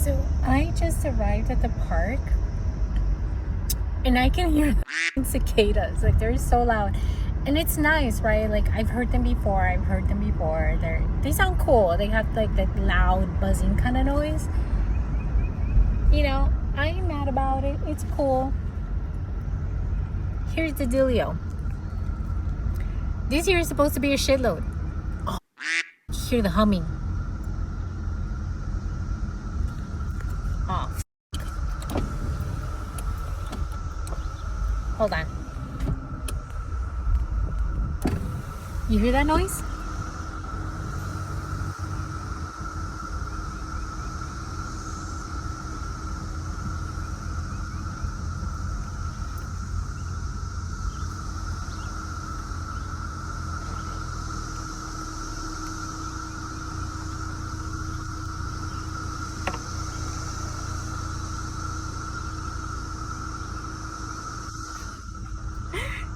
So I just arrived at the park and I can hear the cicadas. Like they're so loud. And it's nice, right? Like I've heard them before. They sound cool. They have like that loud buzzing kind of noise. You know, I ain't mad about it. It's cool. Here's the dealio. This year is supposed to be a shitload. Oh, hear the humming. Oh, hold on. You hear that noise?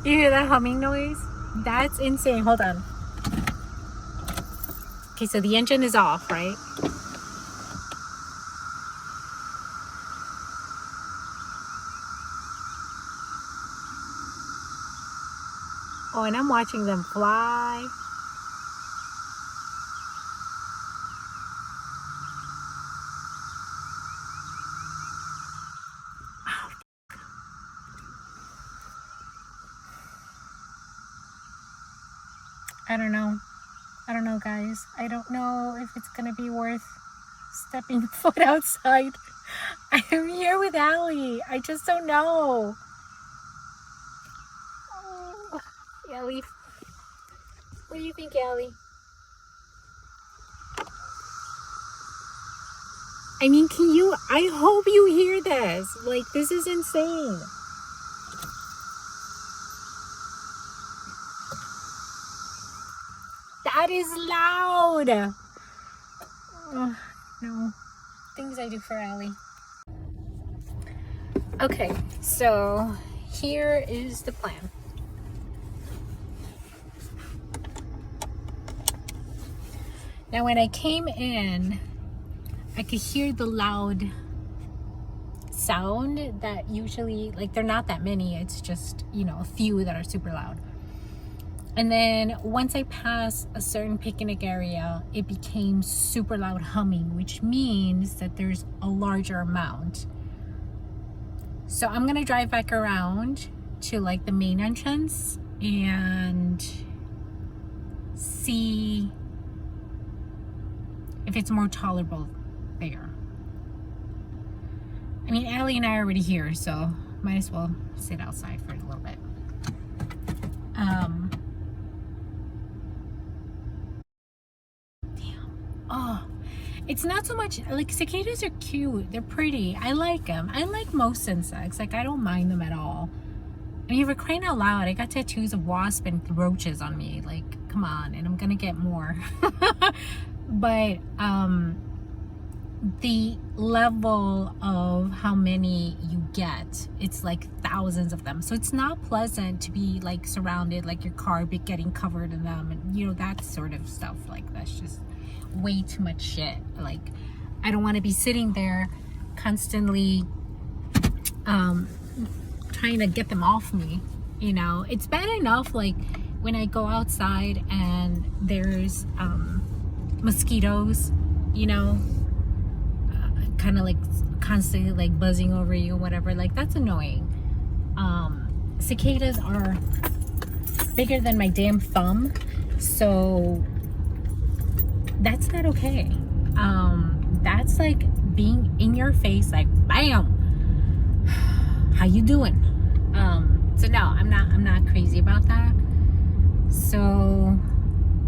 You hear that humming noise? That's insane. Hold on. Okay, so the engine is off, right? Oh, and I'm watching them fly. I don't know. I don't know, guys. I don't know if it's gonna be worth stepping foot outside. I am here with Allie. I just don't know. Oh, Allie. What do you think, Allie? I mean, I hope you hear this. Like, this is insane. That is loud. Oh, no. Things I do for Allie. Okay, so here is the plan. Now, when I came in, I could hear the loud sound that usually, like, they're not that many. It's just, you know, a few that are super loud. And then once I passed a certain picnic area, it became super loud humming, which means that there's a larger amount. So I'm gonna drive back around to like the main entrance and see if it's more tolerable there. I mean, Allie and I are already here, so might as well sit outside for a little bit. Oh, it's not so much like cicadas are cute. They're pretty. I like them. I like most insects. Like, I don't mind them at all. I mean, for crying out loud, I got tattoos of wasp and roaches on me. Like, come on, and I'm gonna get more. But the level of how many you get, it's like thousands of them. So it's not pleasant to be like surrounded, like your car be getting covered in them, and you know, that sort of stuff. Like, that's just way too much shit. Like, I don't want to be sitting there constantly trying to get them off me. You know, it's bad enough like when I go outside and there's mosquitoes, you know, kind of like constantly like buzzing over you, whatever. Like, that's annoying. Cicadas are bigger than my damn thumb, so that's not okay. That's like being in your face, like, bam, how you doing? So no, I'm not crazy about that. So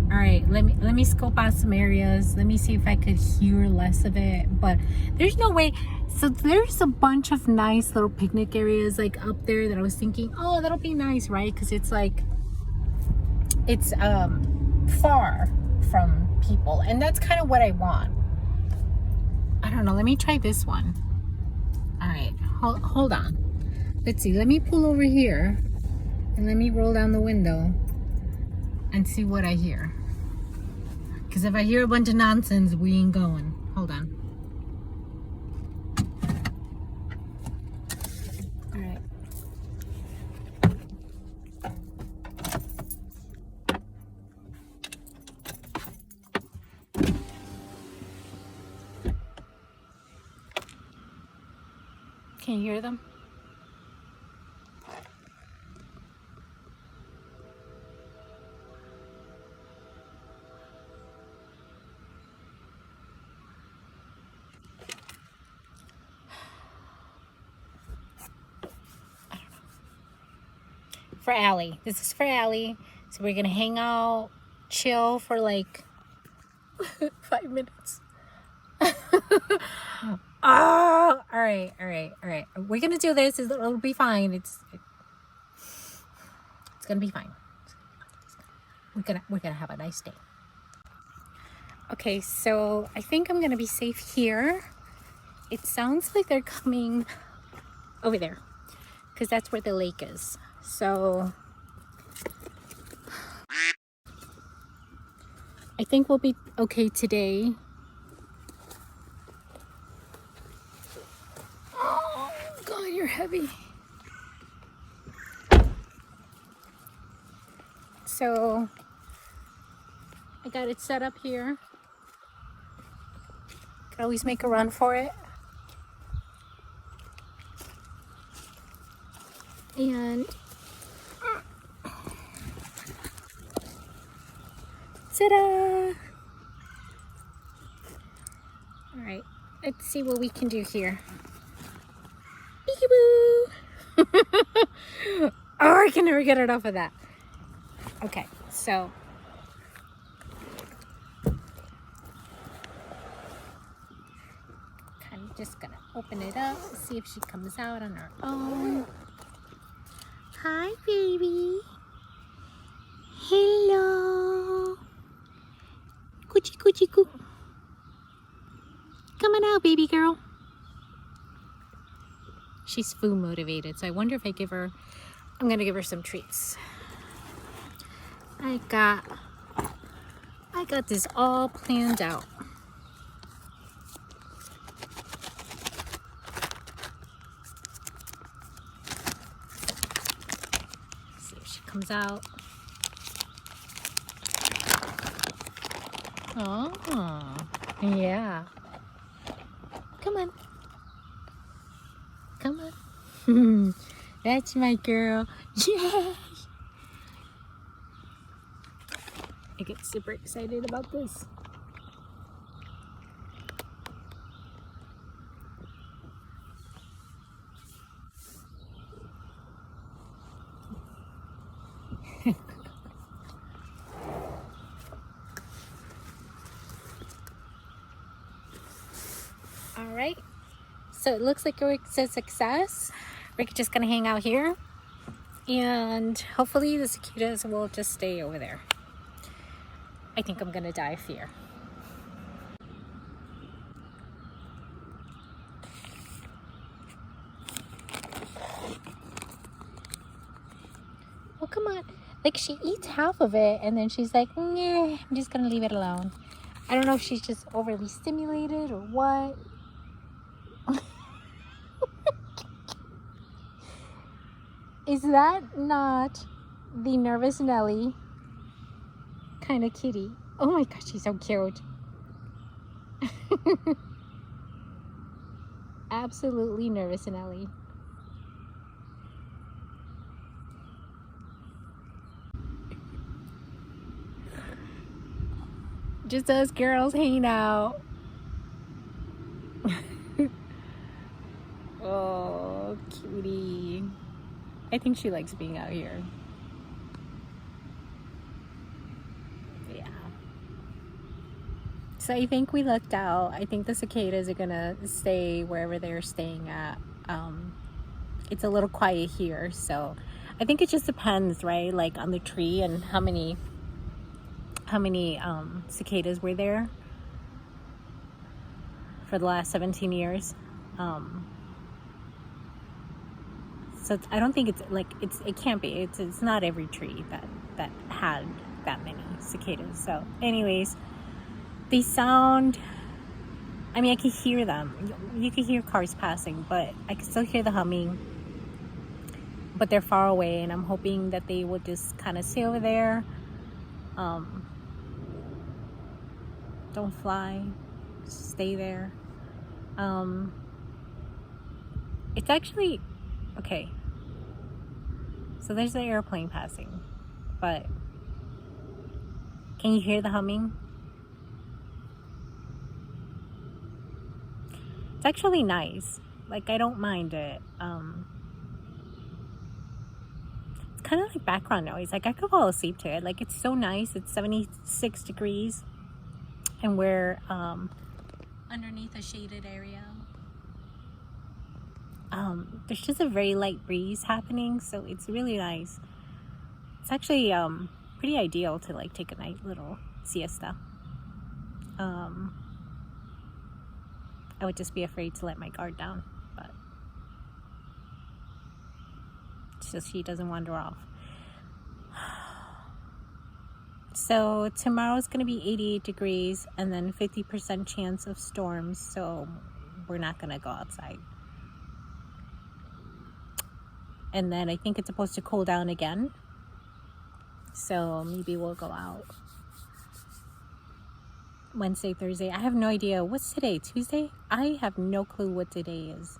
all right, let me scope out some areas. Let me see if I could hear less of it. But there's no way. So there's a bunch of nice little picnic areas like up there that I was thinking, oh, that'll be nice, right? Because it's like, it's far from people, and that's kind of what I want. I don't know. Let me try this one. All right, hold on. Let's see. Let me pull over here and let me roll down the window and see what I hear. Because if I hear a bunch of nonsense, we ain't going. Hold on. Can you hear them? For Allie. This is for Allie. So we're gonna hang out, chill for like 5 minutes. Oh, all right. We're gonna do this. It'll be fine. It's gonna be fine. We're gonna have a nice day. Okay, so I think I'm gonna be safe here. It sounds like they're coming over there because that's where the lake is. So I think we'll be okay today. Oh God, you're heavy. So I got it set up here. Can always make a run for it. And ta-da! All right, let's see what we can do here. Peekaboo! Oh, I can never get it off of that. Okay, so kind of just gonna open it up, see if she comes out on her own. Hi, baby. Hello. Coochie coochie coo. Come on out, baby girl. She's food motivated, so I wonder if I'm gonna give her some treats. I got this all planned out. See if she comes out. Oh, yeah. Come on. Come on. That's my girl. Yay! I get super excited about this. All right. So it looks like it's a success. We're just gonna hang out here, and hopefully the cicadas will just stay over there. I think I'm gonna die of fear. Oh, come on. Like, she eats half of it and then she's like, nah, I'm just gonna leave it alone. I don't know if she's just overly stimulated or what. Is that not the nervous Nelly kind of kitty? Oh my gosh, she's so cute. Absolutely nervous Nelly. Just us girls hanging out. Oh, cutie. I think she likes being out here. Yeah. So I think we lucked out. I think the cicadas are gonna stay wherever they're staying at. It's a little quiet here, so I think it just depends, right? Like on the tree and how many cicadas were there for the last 17 years. So I don't think it can't be. It's not every tree that had that many cicadas. So anyways, they sound, I mean, I can hear them. You can hear cars passing, but I can still hear the humming. But they're far away, and I'm hoping that they will just kind of stay over there. Don't fly, stay there. It's actually, okay. So there's an airplane passing, but can you hear the humming? It's actually nice. Like, I don't mind it. It's kind of like background noise. Like, I could fall asleep to it. Like, it's so nice. It's 76 degrees, and we're underneath a shaded area. There's just a very light breeze happening, so it's really nice. It's actually pretty ideal to like take a night little siesta. I would just be afraid to let my guard down, but it's just she doesn't wander off. So tomorrow's going to be 88 degrees and then 50% chance of storms, so we're not going to go outside. And then I think it's supposed to cool down again, so maybe we'll go out Wednesday, Thursday. I have no idea. What's today? Tuesday? I have no clue what today is.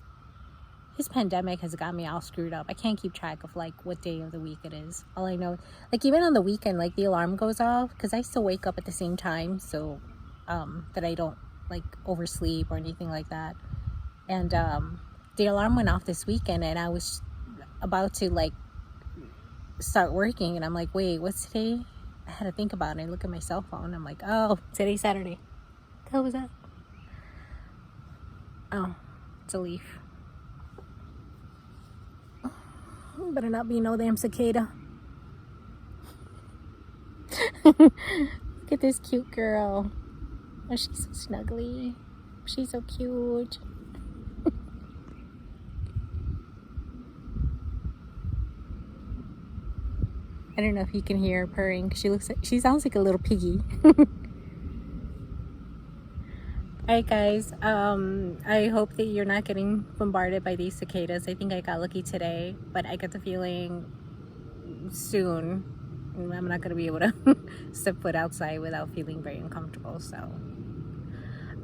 This pandemic has got me all screwed up. I can't keep track of like what day of the week it is. All I know, like even on the weekend, like the alarm goes off because I still wake up at the same time, so that I don't like oversleep or anything like that. And the alarm went off this weekend, and I was about to like start working, and I'm like, wait, what's today? I had to think about it. I look at my cell phone. I'm like, oh, today's Saturday. What the hell was that? Oh, it's a leaf. Better not be no damn cicada. Look at this cute girl. Oh, she's so snuggly. She's so cute. I don't know if you can hear her purring. She sounds like a little piggy. Alright guys, I hope that you're not getting bombarded by these cicadas. I think I got lucky today, but I get the feeling soon I'm not going to be able to step foot outside without feeling very uncomfortable. So,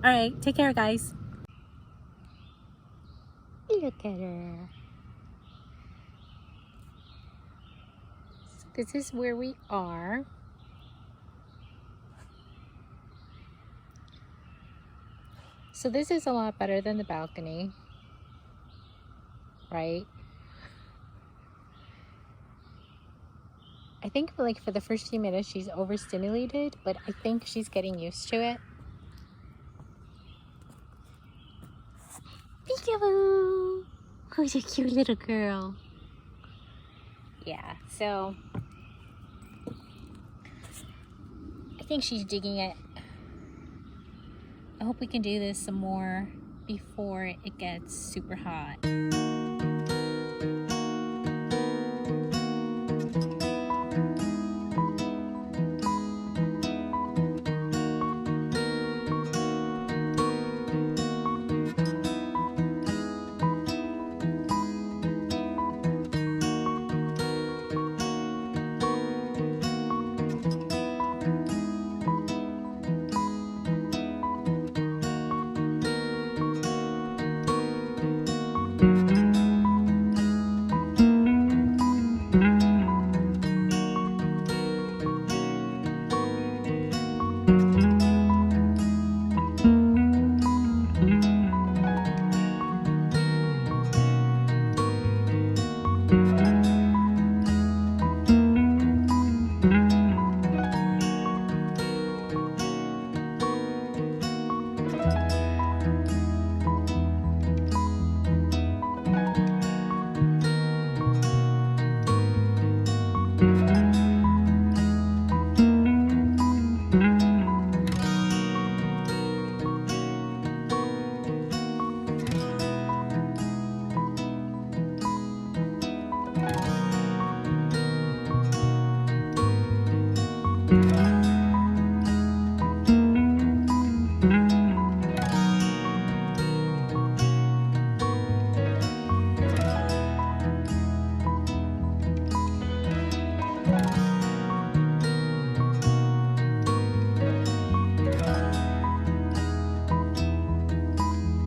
alright, take care guys. Look at her. So this is where we are. So this is a lot better than the balcony, right? I think like for the first few minutes she's overstimulated, but I think she's getting used to it. Peekaboo! Who's a cute little girl? Yeah, so I think she's digging it. I hope we can do this some more before it gets super hot.